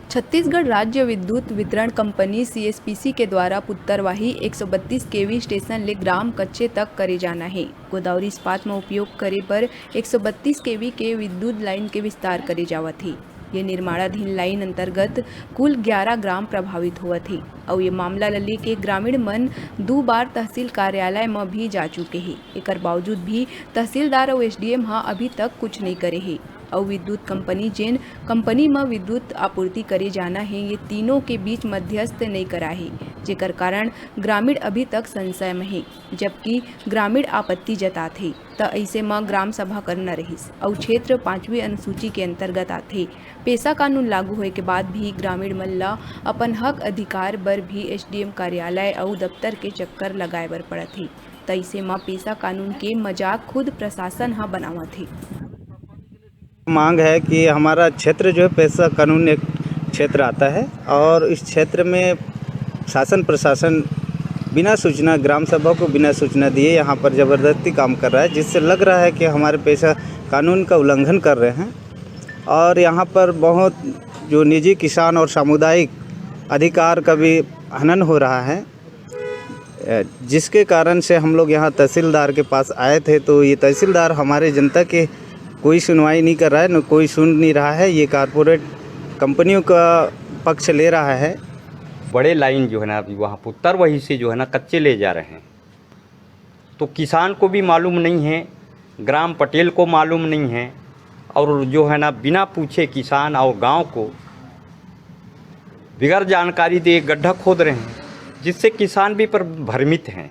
छत्तीसगढ़ राज्य विद्युत वितरण कंपनी सीएसपीसी के द्वारा पुत्तरवाही 132 केवी स्टेशन ले ग्राम कच्चे तक करे जाना है। गोदावरी इस्पात में उपयोग करे पर 132 केवी के विद्युत लाइन के विस्तार करे जावत है। ये निर्माणाधीन लाइन अंतर्गत कुल 11 ग्राम प्रभावित हुआ थे और ये मामला लली के ग्रामीण मन 2 बार तहसील कार्यालय में भी जा चुके हैं। एकर बावजूद भी तहसीलदार और एसडीएम अभी तक कुछ नहीं करे है और विद्युत कंपनी जेन कंपनी में विद्युत आपूर्ति करे जाना है ये तीनों के बीच मध्यस्थ नहीं करा है, जेकर कारण ग्रामीण अभी तक संशय में है। जबकि ग्रामीण आपत्ति जताते तो ऐसे में ग्राम सभा करना रहीस और क्षेत्र 5वीं अनुसूची के अंतर्गत आते। पेशा कानून लागू होए के बाद भी ग्रामीण मन ला अपन हक अधिकार बर भी एसडीएम कार्यालय और दफ्तर के चक्कर लगाए बर पड़त है। तो ऐसे में पेशा कानून के मजाक खुद प्रशासन बनावत है। मांग है कि हमारा क्षेत्र जो है पेशा कानून एक क्षेत्र आता है और इस क्षेत्र में शासन प्रशासन बिना सूचना ग्राम सभा को बिना सूचना दिए यहाँ पर ज़बरदस्ती काम कर रहा है, जिससे लग रहा है कि हमारे पेशा कानून का उल्लंघन कर रहे हैं। और यहाँ पर बहुत जो निजी किसान और सामुदायिक अधिकार का भी हनन हो रहा है, जिसके कारण से हम लोग यहाँ तहसीलदार के पास आए थे। तो ये तहसीलदार हमारे जनता के कोई सुनवाई नहीं कर रहा है, न कोई सुन नहीं रहा है। ये कारपोरेट कंपनियों का पक्ष ले रहा है। बड़े लाइन जो है ना अभी वहाँ पुत्तरवाही से जो है ना कच्चे ले जा रहे हैं, तो किसान को भी मालूम नहीं है, ग्राम पटेल को मालूम नहीं है और जो है ना बिना पूछे किसान और गांव को बिगैर जानकारी दे गड्ढा खोद रहे हैं, जिससे किसान भी पर भ्रमित हैं।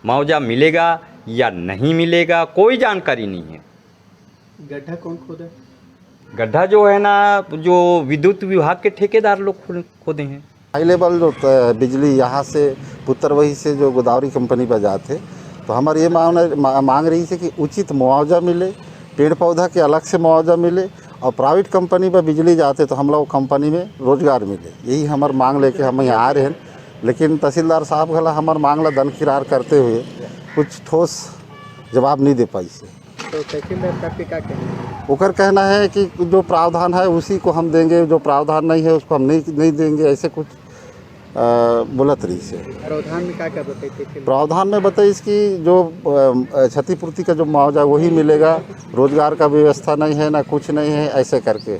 मुआवजा मिलेगा या नहीं मिलेगा कोई जानकारी नहीं है। गड्ढा कौन खोदा? गड्ढा जो है ना जो विद्युत विभाग के ठेकेदार लोग खोदे हैं। हाई लेवल जो बिजली यहाँ से पुत्तरवाही से जो गोदावरी कंपनी पर जाते, तो हमारी ये मांग रही है कि उचित मुआवजा मिले, पेड़ पौधा के अलग से मुआवजा मिले और प्राइवेट कंपनी पर बिजली जाते तो हम लोग कंपनी में रोजगार मिले। यही हमार मांग लेके हम यहाँ आ रहे हैं। लेकिन तहसीलदार साहब गला हमार मांग ला दनकिरार करते हुए कुछ ठोस जवाब नहीं दे पाई से। तो तहसीलदार साहब के क्या कहना है? ओकर कहना है कि जो प्रावधान है उसी को हम देंगे, जो प्रावधान नहीं है उसको हम नहीं देंगे, ऐसे कुछ बोलत रही से। प्रावधान में क्या बताइए? प्रावधान में बताइए कि जो क्षतिपूर्ति का जो मुआवजा वही मिलेगा, रोजगार का व्यवस्था नहीं है, ना कुछ नहीं है, ऐसे करके।